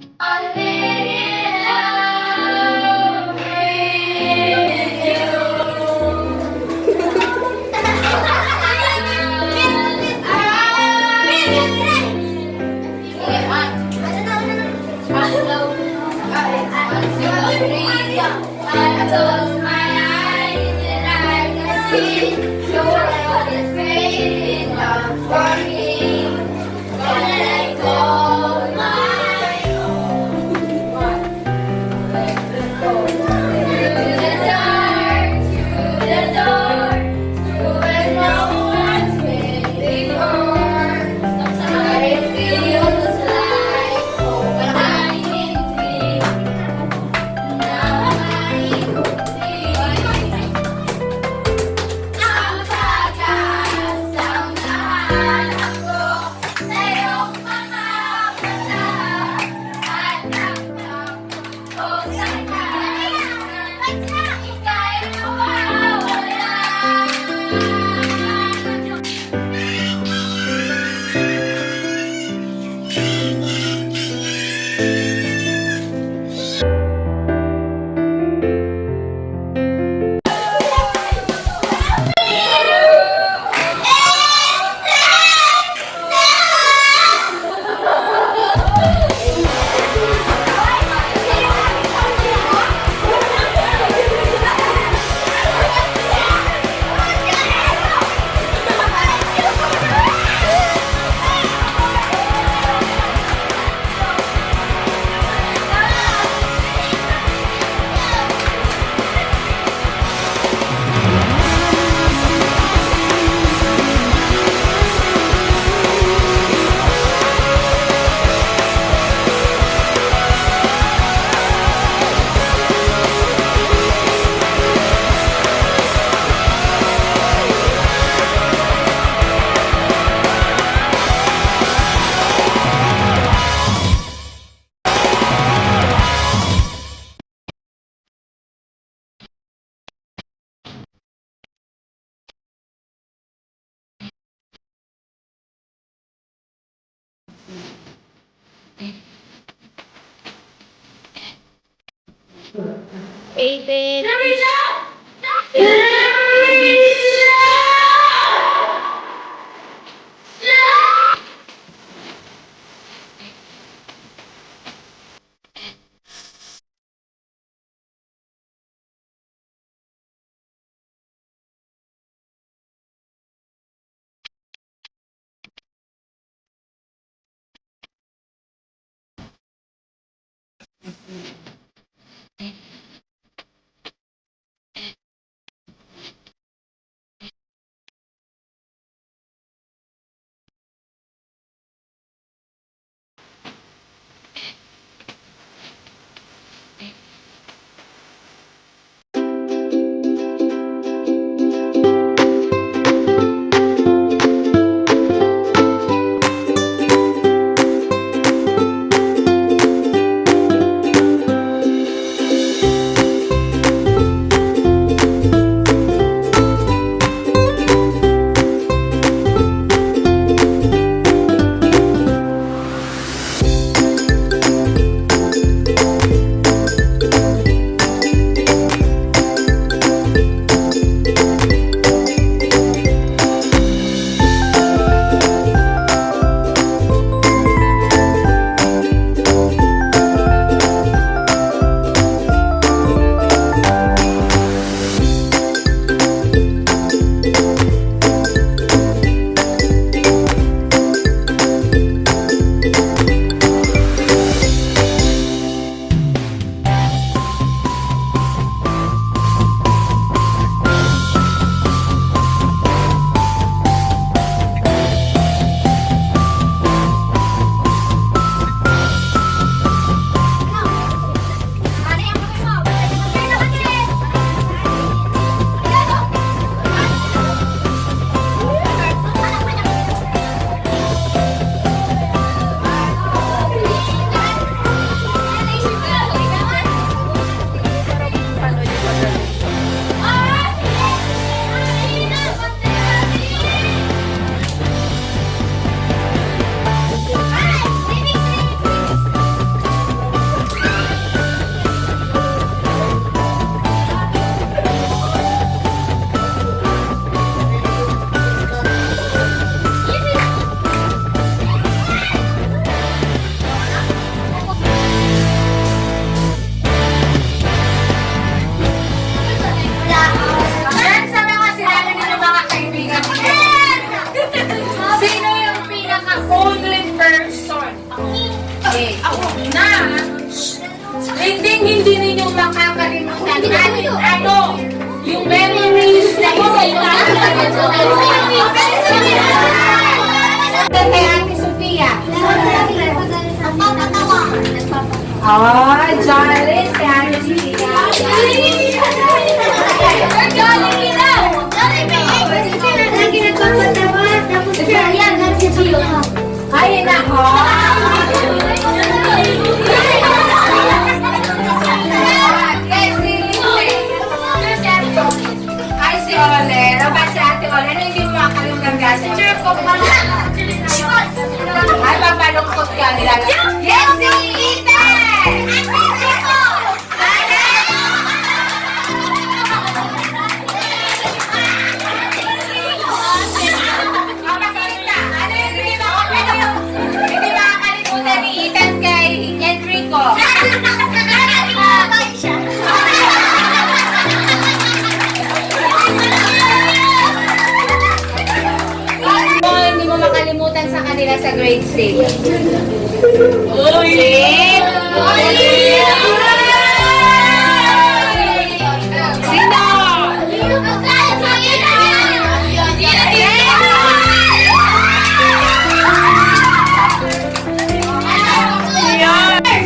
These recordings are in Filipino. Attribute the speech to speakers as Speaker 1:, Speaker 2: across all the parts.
Speaker 1: I'm in love with I close my eyes and I can see your love is great enough for me. When I call my own, through the dark, through the door, through where no one's been before. But it feels like home when I'm in dreams. Now I'm complete. Ang pag-asang nahanap ko sa iyong mga mata at ramdam ko sa kanya ika'y nawawala.
Speaker 2: Aiden.
Speaker 1: Ano? Yung memories na kay Ate Sofia. Jolly si Ate Sofia. Ay, nako. Ay, si Ole. Rabas si Ate Ole. Ano hindi mo makalimutan ka? Si Chirko. Ay, papalungkot ka nila. Yes, si Ethan! Hindi makakalimutan ni Ethan kay Enrico. Hindi mo makalimutan sa kanila sa grade 6. Sino?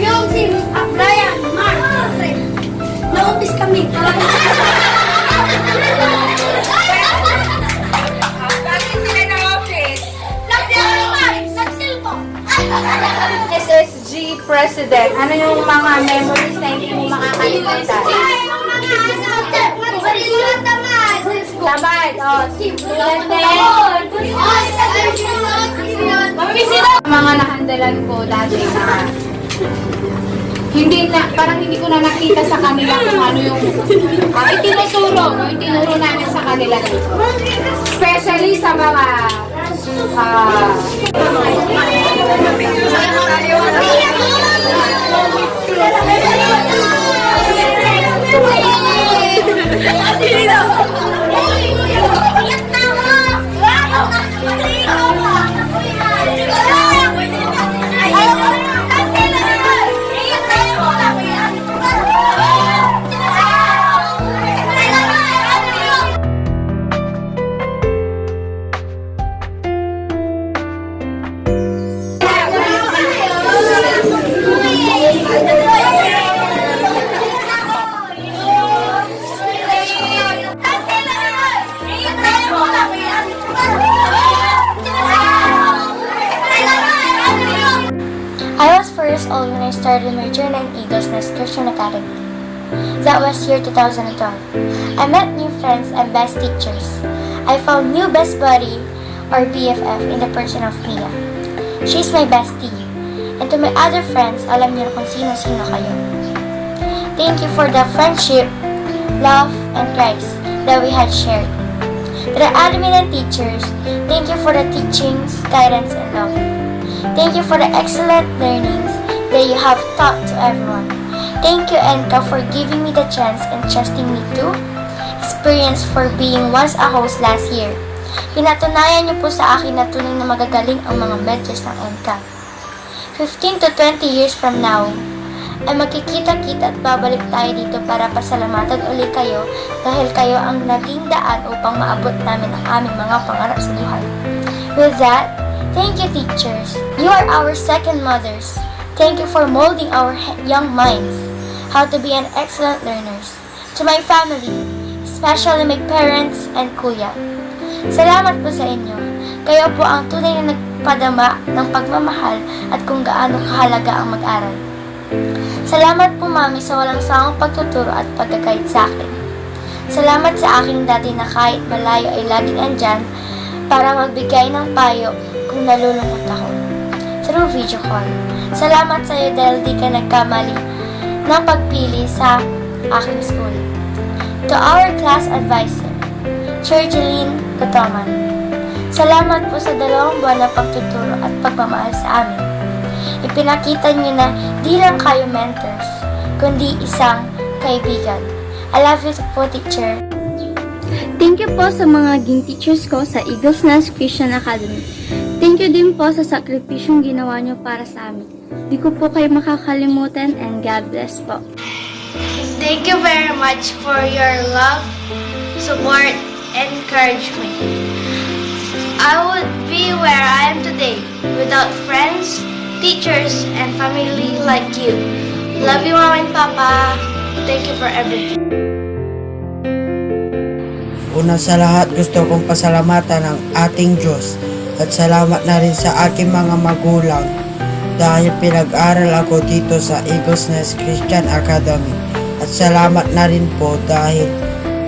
Speaker 3: Yung si Brian, Mark, na-office kami.
Speaker 1: Bakit sila ng office?
Speaker 3: Nag-cellphone.
Speaker 1: SSG President. Ano yung mga memories na hindi mo makakalimutan? Tamad. Mga nahandalan ko dati na parang hindi ko na nakita sa kanila kung ano yung itinuturo namin sa kanila dito. Especially sa mga
Speaker 4: I was 4 years old when I started my journey in Eagles Nest Christian Academy. That was year 2012. I met new friends and best teachers. I found new best buddy or BFF in the person of Mia. She's my bestie. And to my other friends, alam niyo na kung sino-sino kayo. Thank you for the friendship, love, and Christ that we had shared. To the admin and teachers, thank you for the teachings, guidance, and love. Thank you for the excellent learnings that you have taught to everyone. Thank you, Enka, for giving me the chance and trusting me to experience for being once a host last year. Pinatunayan niyo po sa akin na tunay na magagaling ang mga mentors ng Enka. 15 to 20 years from now, ay magkikita-kita at babalik tayo dito para pasalamatan uli kayo dahil kayo ang naging daan upang maabot namin ang aming mga pangarap sa buhay. With that, thank you, teachers. You are our second mothers. Thank you for molding our young minds, how to be an excellent learners. To my family, especially my parents and kuya. Salamat po sa inyo. Kayo po ang tunay na nagpadama ng pagmamahal at kung gaano kahalaga ang mag-aral. Salamat po, Mami, sa walang sawang pagtuturo at pagkakait sa akin. Salamat sa aking dati na kahit malayo ay laging andyan para magbigay ng payo kung nalulungkot ako. Through video call. Salamat sa iyo dahil di ka nagkamali ng pagpili sa aking school. To our class advisor, Cherjeline Cotoman. Salamat po sa 2 buwan na pagtuturo at pagmamahal sa amin. Ipinakita niyo na di lang kayo mentors, kundi isang kaibigan. I love you po, teacher.
Speaker 3: Thank you po sa mga naging teachers ko sa Eagles Nest Christian Academy. Thank you din po sa sakripisyong ginawa niyo para sa amin. Di ko po kayo makakalimutan and God bless po.
Speaker 2: Thank you very much for your love, support, and encouragement. I would be where I am today without friends, teachers, and family like you. Love you, Mama and Papa. Thank you for everything.
Speaker 5: Una sa lahat, gusto kong pasalamatan ang ating Diyos at salamat na rin sa aking mga magulang dahil pinag-aral ako dito sa Eagles Nest Christian Academy. At salamat na rin po dahil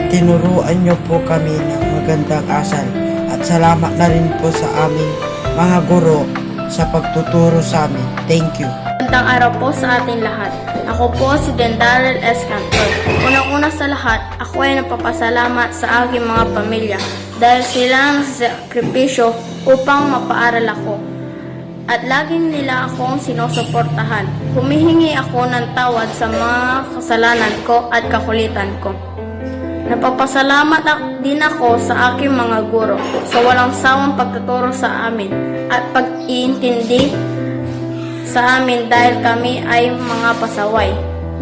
Speaker 5: tinuruan niyo po kami ng magandang asal. At salamat na rin po sa aming mga guro sa pagtuturo sa amin. Thank you.
Speaker 6: Magandang araw po sa ating lahat. Ako po si Dendarel S. Cantor. Unang-una sa lahat, ako ay napapasalamat sa aking mga pamilya dahil sila ang sakripisyo upang mapaaral ako. At laging nila akong sinusuportahan. Humihingi ako ng tawad sa mga kasalanan ko at kakulitan ko. Napapasalamat din ako sa aking mga guro sa walang sawang pagtuturo sa amin at pag-iintindi sa amin dahil kami ay mga pasaway.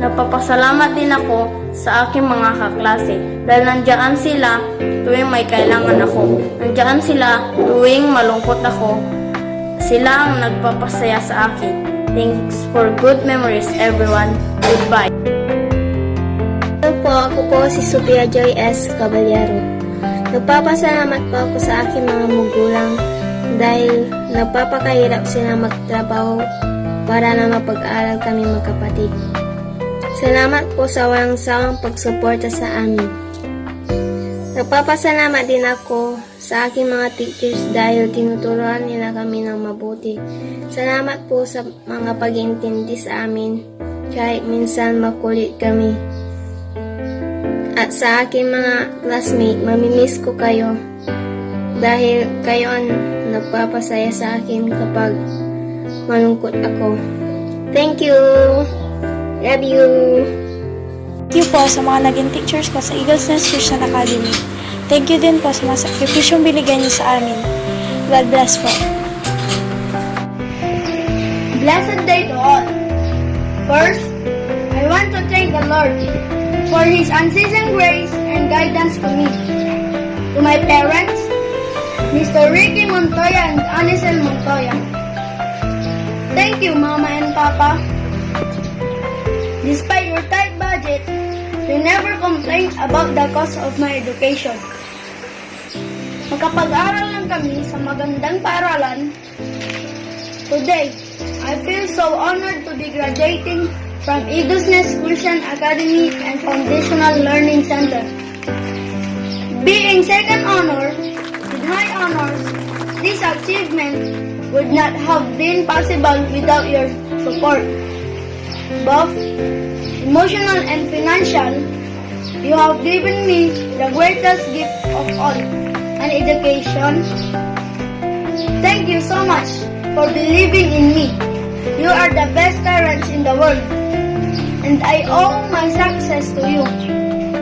Speaker 6: Napapasalamat din ako sa aking mga kaklase dahil nandiyan sila tuwing may kailangan ako. Nandiyan sila tuwing malungkot ako. Sila ang nagpapasaya sa akin. Thanks for good memories, everyone. Goodbye.
Speaker 3: Hello po, ako po si Sophia Joy S. Caballero. Nagpapasalamat po ako sa aking mga magulang dahil nagpapakahirap sila magtrabaho para na mapag-aral kami magkapatid. Salamat po sa walang sawang pagsuporta sa amin. Nagpapasalamat din ako sa aking mga teachers dahil tinuturuan nila kami ng mabuti. Salamat po sa mga pag-iintindi sa amin kahit minsan makulit kami. At sa aking mga classmate, mamimiss ko kayo dahil kayo ang nagpapasaya sa akin kapag malungkot ako. Thank you! Love you!
Speaker 7: Thank you po sa mga naging teachers ko sa Eagles Nest Christian Academy. Thank you din po sa mga sakripisyong binigay niyo sa amin. God bless po.
Speaker 8: Blessed day to all. First, I want to thank the Lord for His unceasing grace and guidance to me. To my parents, Mr. Ricky Montoya and Anisel Montoya. Thank you, Mama and Papa. Despite your tight budget, you never complained about the cost of my education. Magkapag-aral lang kami sa magandang paaralan. Today, I feel so honored to be graduating from Eagles Nest Christian Academy and Foundational Learning Center. Being second honor with high honors, this achievement would not have been possible without your support. Both emotional and financial, you have given me the greatest gift of all, an education. Thank you so much for believing in me. You are the best parents in the world, and I owe my success to you.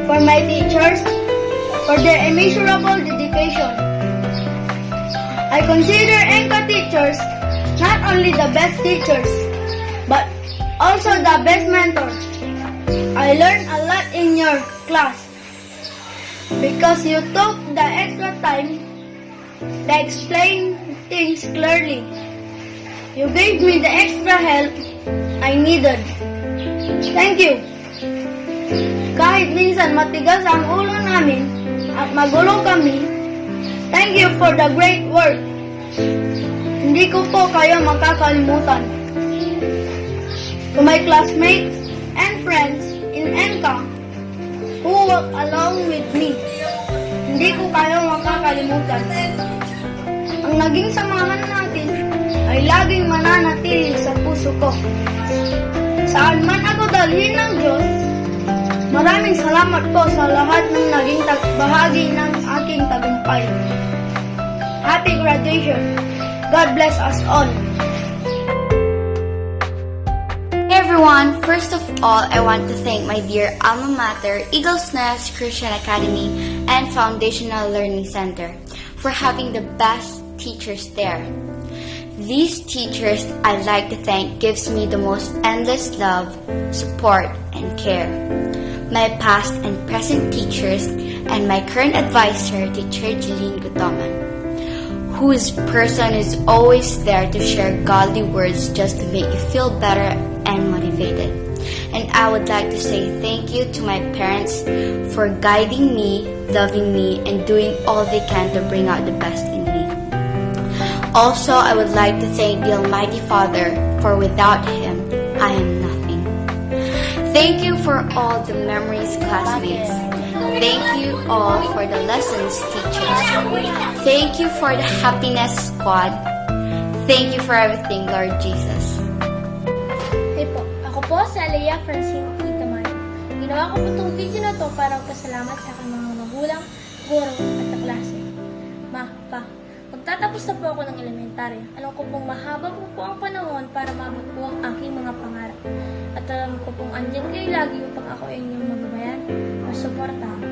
Speaker 8: For my teachers, for their immeasurable dedication. I consider ENCA teachers not only the best teachers, but also the best mentors. I learned a lot in your class because you took the extra time to explain things clearly. You gave me the extra help I needed. Thank you. Kahit minsan matigas ang ulo namin at magulo kami, thank you for the great work. Hindi ko po kayo makakalimutan. To my classmates and friends in ENCA who work along with me, hindi ko kayo makakalimutan. Ang naging samahan natin ay laging mananatili sa puso ko. Saan man ako dalhin ng Diyos, maraming salamat po sa lahat ng naging bahagi ng aking tagumpay. Happy graduation. God bless us all.
Speaker 4: Hey everyone, first of all, I want to thank my dear alma mater, Eagles Nest Christian Academy and Foundational Learning Center for having the best teachers there. These teachers I'd like to thank gives me the most endless love, support, and care. My past and present teachers and my current advisor, Teacher Jeline Gutoman, whose person is always there to share godly words just to make you feel better and motivated. And I would like to say thank you to my parents for guiding me, loving me, and doing all they can to bring out the best in me. Also, I would like to thank the Almighty Father, for without Him, I am nothing. Thank you for all the memories, classmates. Thank you all for the lessons, teachers. Thank you for the happiness squad. Thank you for everything, Lord Jesus.
Speaker 7: Hey po, ako po si Alea Francine Itaman. Ginawa ko po itong video na to para pasalamat sa aking mga magulang, guro at kaklase. Ma, pa, magtatapos na po ako ng elementary. Alam ko pong mahaba po ang panahon para maabot po ang aking mga pangarap. At alam ko pong andyan kayo lagi upang ako ay inyong magabayan o suportahan.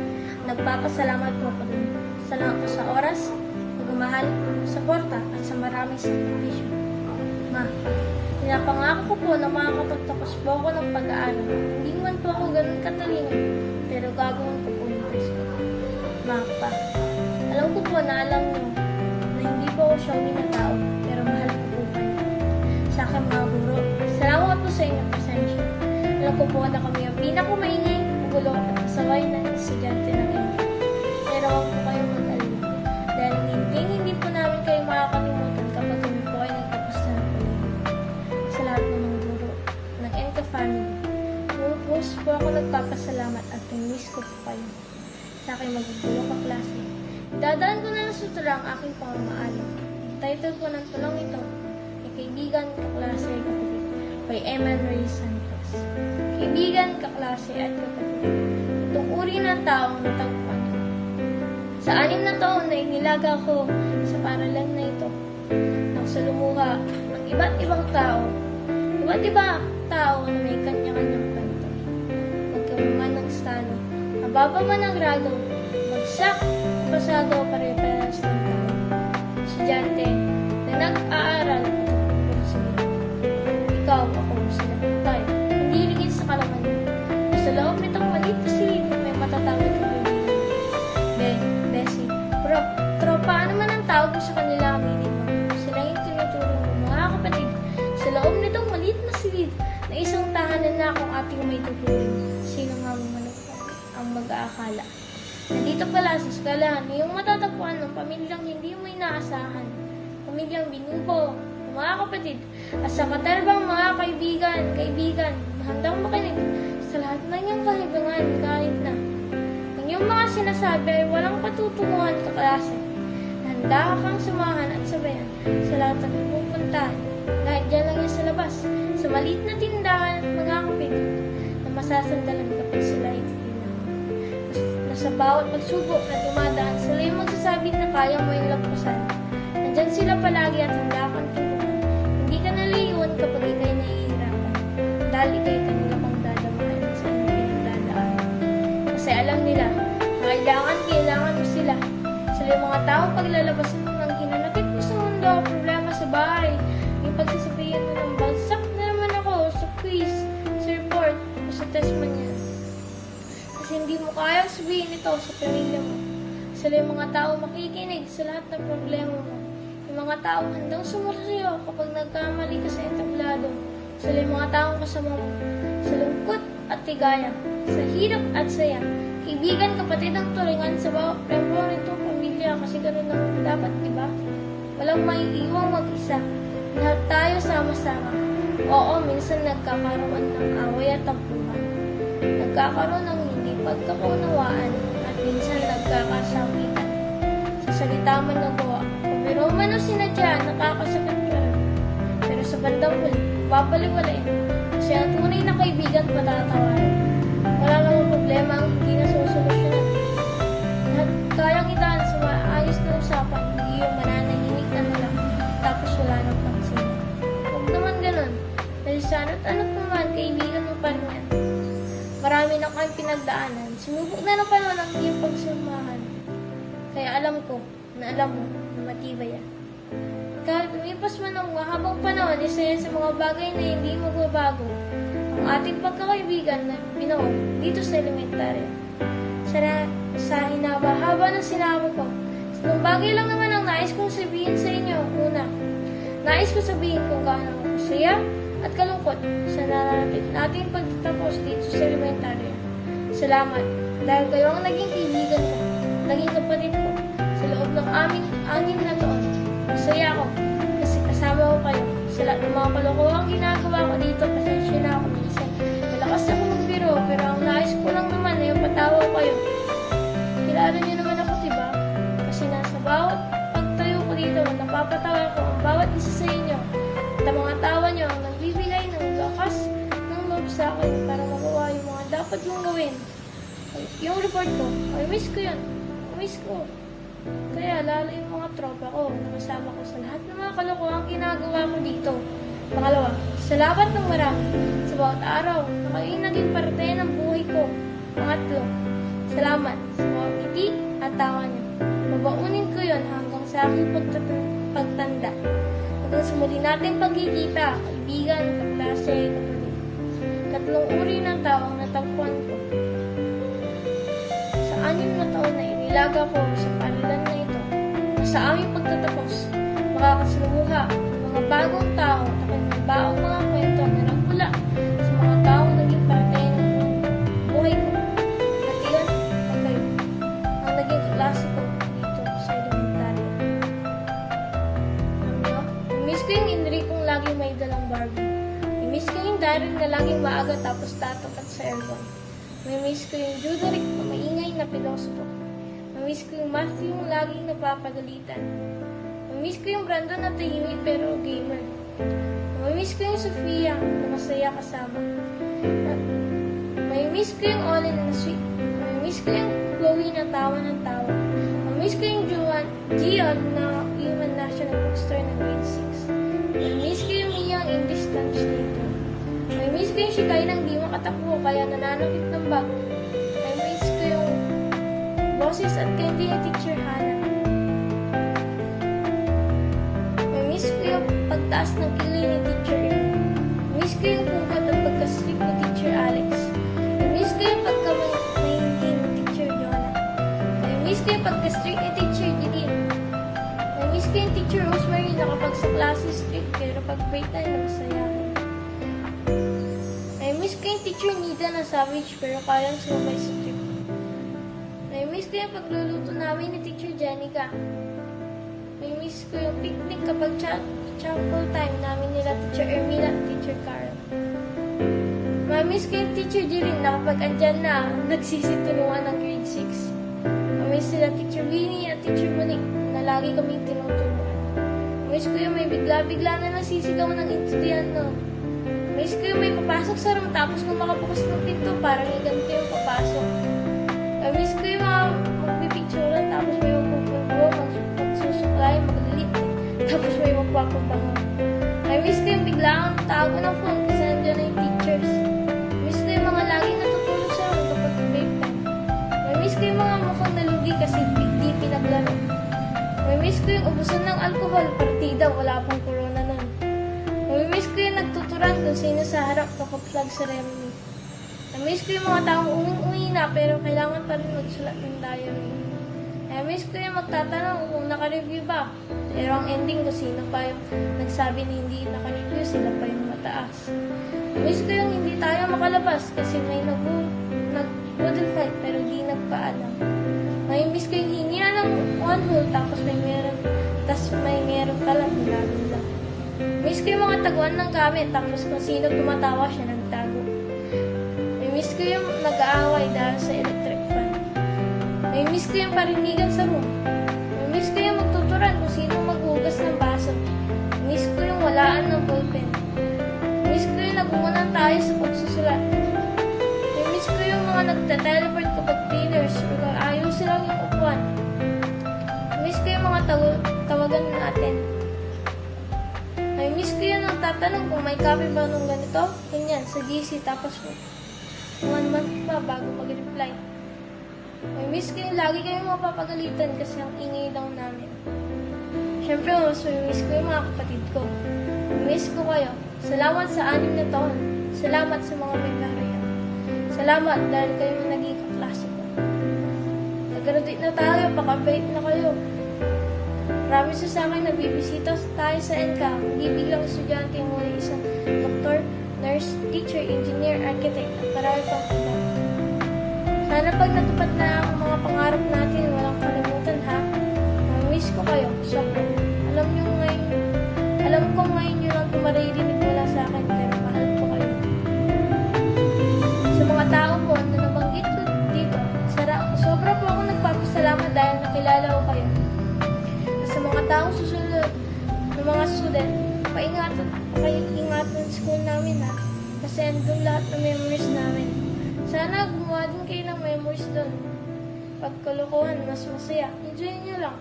Speaker 7: Nagpapasalamat po ako din. Salamat po sa oras, pagmamahal, suporta at sa maraming sakripisyo. Ma, pinapangako ko po na makakapagtapos po ako ng pag-aaral. Hindi man po ako ganun katalino, pero gagawin ko po yung best ko. Ma, pa, alam ko po na alam niyo na hindi po ako siyang na tao, pero mahal ko po kayo. Sa aking mga guro, salamat po sa inyong presensya. Alam ko po na kami ang pinakamaingay, magulo at kasabay na estudyante ng India. Pero huwag po kayong mag-alala. Dahil hindi po namin kayo makakalimutan kapag kami po ay nagtapos na ng kolehiyo. Sa lahat po ng guro ng Enka family, buos po ako nagpapasalamat at miss ko po kayo. Sa aking magugulo ka klase, dadaan ko na lang sa tula ang aking pamamaalam. Title po ng tulang ito ay Kaibigan, Kaklase, Kapatid by Emma Ray Santos. Kaibigan, kaklase at kapatid, itong uri ng taong natagpuan ko. Sa 6 na taon na inilaga ko sa paralan na ito, nang salumuha ng iba't ibang tao na may kanya-kanyang kwento. Magkamuman ng stano, mababa man ang grado, bagsak, pasado, pare-parehas ng tao. Estudyante na nag-aaral at nagpupuro sa iyo. Ikaw, ako, sila, tayo. Hindi ligid sa kalaman. Sa loob nitong maliit na silid, may matatawag na kaibigan. Bessie, bro, tropa, ano man ang tawag mo sa kanila aminin mo? Sila yung tinutulong mo, mga kapatid. Sa loob nitong maliit na silid, na isang tahanan na akong ating may tuturing. Sino nga ang mag-aakala? Nandito pala sa skalahan, yung matatagpuan ng pamilyang hindi mo inaasahan. Pamilyang binubo, mga kapatid, at sa katerbang mga kaibigan, handang makinig sa lahat ng iyong kahibangan kahit na ang iyong mga sinasabi ay walang patutunguhan kaklase. Handa kang sumahan at sabayan sa lahat ng pupuntahan, kahit dyan lang yan sa labas, sa maliit na tindahan at mga kapatid na masasandalan kapag sila ay na sa bawat pagsubok na dumadaan, sila yung magsasabing na kaya mo yung lampasan. Nandyan sila palagi at handa kang tulungan. Hindi ka naliyon kapag ikay nahihirapan. Dahil ikay kanila pang dadamahan sa inyong pinagdadaan. Kasi alam nila, kailangan mo sila. Sila yung mga taong paglalabasan mo ng hinanakit mo sa mundo, problema sa bahay, yung pagsasabihin mo ng bagsak na naman ako sa quiz, sa report, o sa test man yan. Kasi hindi mo kayang sabihin ito sa pamilya mo. Sila yung mga tao makikinig sa lahat ng problema mo. Yung mga tao handang sumursiyo kapag nagkamali ka sa entablado. Sila yung mga taong kasama mo. Sa lungkot at tigaya. Sa hirap at saya. Kaibigan, kapatid ang turingan sa bawat member nitong pamilya kasi ganoon lang dapat, di ba? Walang maiiwang mag-isa. Lahat tayo sama-sama. Oo, minsan nagkakaroon ng away at tampuhan. Nagkakaroon ng hindi pagkakunawaan at minsan nagkakasakitan. Sa salita man nagawa, pero man o sinadya, nakakasakit ka rin. Pero sa bandang huli, papaliwalain. Kasi ang tunay na kaibigan patatawarin. Wala namang problema ang hindi na susolusyonan. At kayang itaan sa maayos na usapan, hindi yung mananahimik na lang, tapos wala nang pansin. Huwag naman ganun. Dahil sa ano't naman, kaibigan mo pa rin yan. Marami na kayong pinagdaanan. Sumubok na ng panahon ang iyong pagsumahan. Kaya alam ko na alam mo na matibay yan. Kahit lumipas man ang mahabang panahon, isa yan sa mga bagay na hindi magbabago. Ang ating pagkakaibigan na binuo dito sa elementarya. Sa hinaba-haba ng sinabi ko, isang bagay lang naman ang nais kong sabihin sa inyo. Una, nais ko sabihin kung gaano ako masaya at kalungkot sa nararapit nating pagtatapos dito sa elementarya. Salamat dahil kayo ang naging kaibigan ko, naging kapatid ko sa loob ng aming 6 na taon. Masaya ako kasi kasama ko kayo sa lahat ng mga kalokohang ginagawa ko dito. Pasensya na ako minsan. Malakas ako magbiro pero ang nais ko lang naman ay patawa ko kayo. Kilala niyo naman ako, diba? Kasi nasa bawat pagtayo ko dito, napapatawa ko ang bawat isa sa inyo. At ang mga tawa niyo ang nagbibigay ng lakas ng loob sa akin para magawa yung mga dapat kong gawin. Yung report ko, I miss ko yun. I miss ko. Kaya lalo yung mga tropa ko, nakasama ko sa lahat ng mga kalokohang ginagawa ko dito. Pangalawa, salamat ng marami sa bawat araw na kayo'y naging parte ng buhay ko. Pangatlo, salamat sa bawat ngiti at tawa niyo. Babaunin ko yon hanggang sa aking pagtanda. Hanggang sa muli nating pagkikita, kaibigan, kaklase, kapatid. 3 uri ng tao ang natagpuan ko. Sa 6 na taon na inilaga ko sa paaralan na ito, na sa aming pagtatapos, makakasalumuha ng mga bagong tao at baong mga kwento na nagmula sa mga taong naging parte ng buhay ko. At iyon ang kayo, ang naging kaklase ko dito sa elementarya. Miss ko yung Enricong laging may dalang Barbie. Miss ko yung Darren na laging maaga tapos tatapat sa aircon. Miss ko yung Juderick na maingay na pilosopo. Miss ko yung Matthew yung laging napapagalitan. Miss ko yung Brandon na tahimik pero gamer. Miss ko yung Sofia na masaya kasama. Miss ko yung Olin na sweet. Miss ko yung Chloe na tawa ng tawa. Miss ko yung Gion na human national bookstore ng grade 6. Miss ko yung Mia ang English translator. Miss ko yung Shikai nang di makatakbo kaya nananakit ng bag. Miss ko yung boses at candy ni Teacher Hannah. Miss ko yung pagtaas ng kilay ni Teacher Aaron. Miss ko yung kukat at pagka-strict ni Teacher Alex. Miss ko yung pagka-mahindi ni Teacher Jonah. Miss ko yung pagka-strict ni Teacher Jillian. Miss ko yung Teacher Rosemary na kapag sa klase strict pero pag break time na masayahin. Miss ko yung Teacher Nida na savage pero kayang sumabay sa trip. Miss ko yung pagluluto namin ni Teacher Jenica. Miss ko yung picnic kapag chapel time namin nila Teacher Ermina at Teacher Carl. Miss ko yung Teacher Jirin na kapag andyan na, nagsisitulungan ng grade 6. Miss sila Teacher Winnie at Teacher Monique na lagi kaming tinutulungan. Miss ko yung may bigla-bigla na nasisigaw ng estudyante. Miss ko yung may papasok sa room tapos kung makabukas ng pinto parang iganti yung papasok. Miss ko yung mga magpipicturan tapos may magpupulbo, magsusuklay, maglilit, tapos may magpapabango. Miss ko yung biglang tago ng phone kasi nandiyan na yung teachers. Miss ko yung mga laging natutulog sa room kapag break time. Miss ko yung mga mukhang nalugi kasi big D pinaglaro. Miss ko yung ubusan ng alcohol, partida, wala pang corona nun. Miss ko yung nagtuturan kung sino sa harap nakaplag sa ceremony. Miss ko yung mga taong uwing-uwi na pero kailangan pa rin magsulat ng diary. Miss ko yung magtatanong kung naka-review ba. Pero ang ending kung sino pa yung nagsabi na hindi naka-review, sila pa yung mataas. Miss ko yung hindi tayo makalabas kasi may nag-boodle fight pero di nagpaalam. Miss ko yung hingi ng 1 hole tapos may meron pala nila. Miss ko yung mga taguan ng gamit tapos kung sino tumatawa siya nagtago. Miss ko yung nag-aaway dahil sa electric fan. Miss ko yung parinigan sa room. Miss ko yung magtuturan kung sino maghugas ng baso. Miss ko yung walaan ng ballpen. Miss ko yung nagungunan tayo sa pagsusulat. Miss ko yung mga nagta-teleport kapag cleaners o ayos silang yung upuan. Miss ko yung mga tawagan natin. Miss ko yung nagtatanong kung may copy ba nung ganito, ganyan, sa GC tapos 1 month pa bago mag-reply. Miss ko yung lagi kayong mapapagalitan kasi ang ingay daw namin. Siyempre, mas miss ko yung mga kapatid ko. Miss ko kayo. Salamat sa 6 na taon. Salamat sa mga may narayan. Salamat dahil kayo yung naging kaklase ko. Nag-graduate na tayo, pakabait na kayo. Marami sa akin nagbibisita tayo sa NK. Hindi biglang estudyante mo ay isang doktor, nurse, teacher, engineer, architect, at marami pang iba. Sana pag natupad na ang mga pangarap natin, walang kalimutan ha. Miss ko kayo, sobra. Alam ko ngayon yun ang maririnig mula sa akin, pero mahal ko kayo. Sa mga tao po na nabanggit ko dito, sobra po ako nagpapasalamat dahil nakilala ko kayo. Sa mga taong susunod, ng mga student, paingatan school namin ha. Kasi andun lahat ng memories namin. Sana gumawa din kayo ng memories doon. Pag kalokohan, mas masaya. Enjoy nyo lang.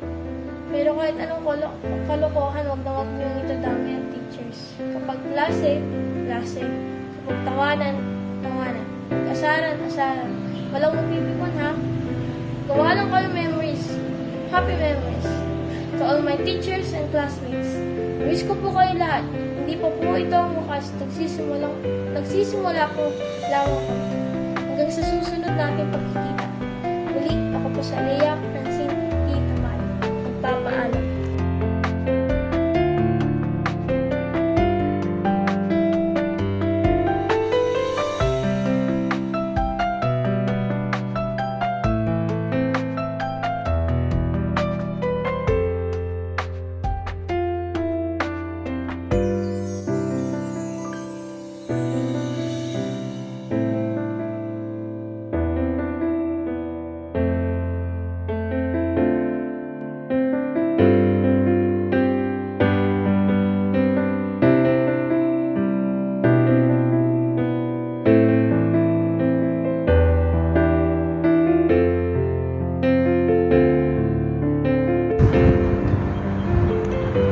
Speaker 7: Pero kahit anong kalokohan, wag nyo itadami ang teachers. Kapag klase. Kapag tawanan. Asaran. Walang magpipikon ha. Gawa lang kayo memories. Happy memories. To all my teachers and classmates. Miss ko po kayo lahat. Hindi pa po ito ang wakas. Nagsisimula po lamang kami. Hanggang sa susunod natin pagkikita. Muli, ako po sa Leah Francine T. Tamal. Magpapaalam.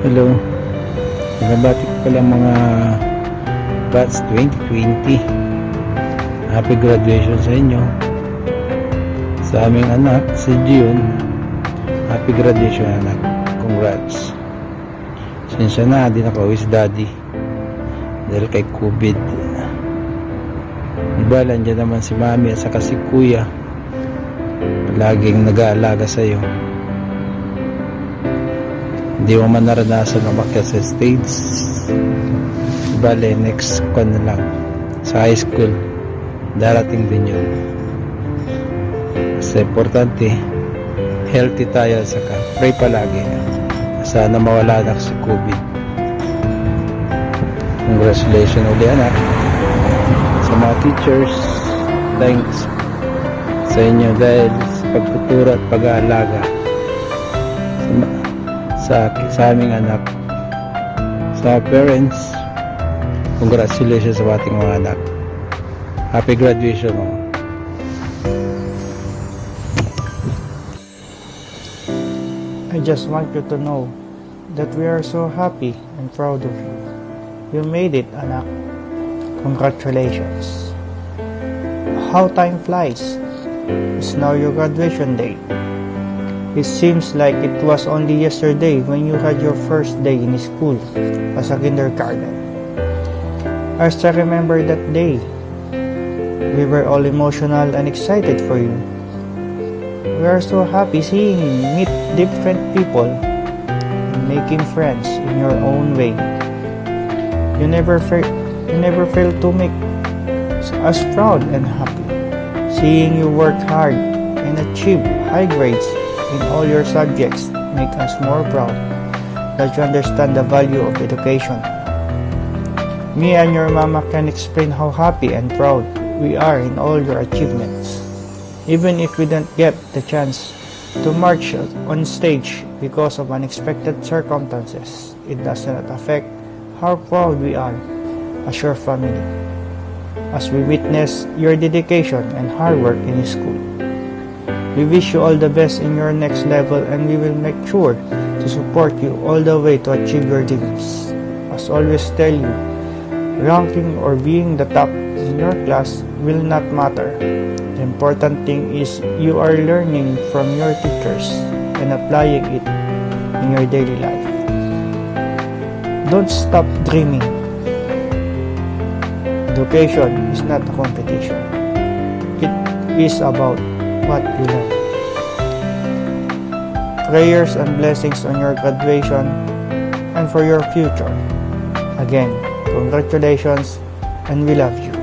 Speaker 9: Hello, nabati ko pala mga batch 2020. Happy graduation sa inyo. Sa aming anak, si Gion, happy graduation anak. Congrats. Sinsya na, di nakauwi si daddy dahil kay COVID. Diba, nandiyan naman si mami at saka si kuya, laging nag-aalaga sa'yo. Hindi mo man naranasan na makyat sa stage. Bale, next con na lang sa high school, darating din yun. Kasi importante, healthy tayo, saka pray palagi. Sana mawala na si COVID. Congratulations ulit anak. Sa mga teachers, thanks sa inyo dahil sa pagtuturo at pag-aalaga sa aming anak. Sa parents, congratulations sa ating mga anak. Happy graduation mo.
Speaker 10: I just want you to know that we are so happy and proud of you. You made it, anak. Congratulations. How time flies. It's now your graduation day. It seems like it was only yesterday when you had your first day in school as a kindergarten. I still remember that day. We were all emotional and excited for you. We are so happy seeing you meet different people and making friends in your own way. You never fail to make us proud and happy. Seeing you work hard and achieve high grades in all your subjects make us more proud that you understand the value of education. Me and your mama can explain how happy and proud we are in all your achievements. Even if we don't get the chance to march on stage because of unexpected circumstances, it does not affect how proud we are as your family, as we witness your dedication and hard work in school. We wish you all the best in your next level, and we will make sure to support you all the way to achieve your dreams. As always tell you, ranking or being the top in your class will not matter. The important thing is you are learning from your teachers and applying it in your daily life. Don't stop dreaming. Education is not a competition. It is about what you learn. Prayers and blessings on your graduation and for your future. Again, congratulations and we love you.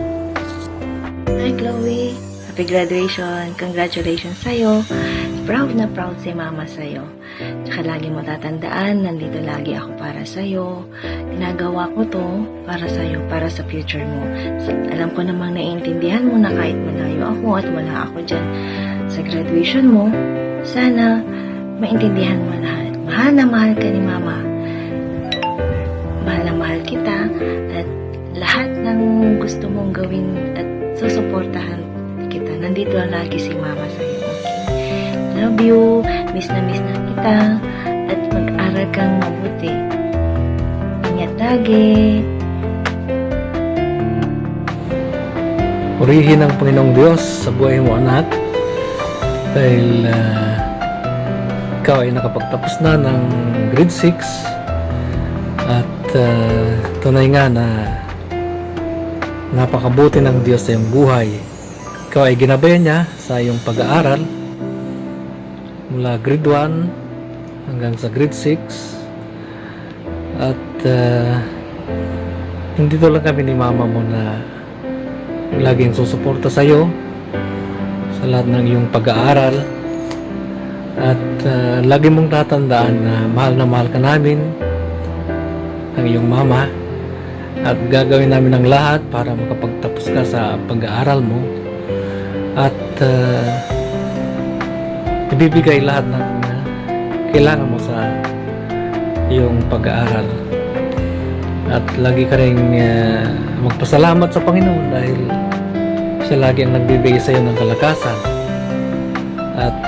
Speaker 11: Hi Chloe, happy graduation, congratulations sa'yo. Proud na proud si mama sa'yo. Tsaka lagi mo tatandaan, nandito lagi ako para sa'yo. Ginagawa ko to para sa'yo, para sa future mo. Alam ko namang naiintindihan mo na kahit malayo ako at wala ako dyan sa graduation mo, sana maintindihan mo lahat. Mahal na mahal ka ni mama. Mahal na mahal kita at lahat ng gusto mong gawin at susuportahan kita. Nandito lagi si mama sa'yo. Love you, miss na kita, at mag-aral kang mabuti. Ingat lagi.
Speaker 12: Purihin ang Panginoong Diyos sa buhay mo, anak, dahil ikaw ay nakapagtapos na ng grade 6 at tunay nga na napakabuti ng Diyos sa iyong buhay. Ikaw ay ginabayan niya sa iyong pag-aaral mula grade 1 hanggang sa grade 6 at nandito lang kami ni mama mo na laging susuporta sa iyo sa lahat ng iyong pag-aaral at lagi mong tatandaan na mahal ka namin ng iyong mama at gagawin namin ang lahat para makapagtapos ka sa pag-aaral mo at ibibigay lahat ng kailangan mo sa iyong pag-aaral at lagi ka rin magpasalamat sa Panginoon dahil siya lagi ang nagbibigay sa iyo ng kalakasan at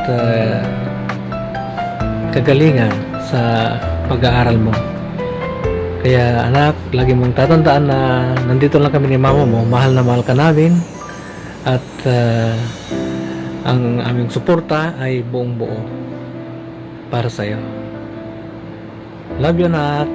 Speaker 12: kagalingan sa pag-aaral mo. Kaya anak, lagi mong tatandaan na nandito lang kami ni mama mo, mahal na mahal ka namin at ang aming suporta ay buong buo para sa iyo. Love you, anak.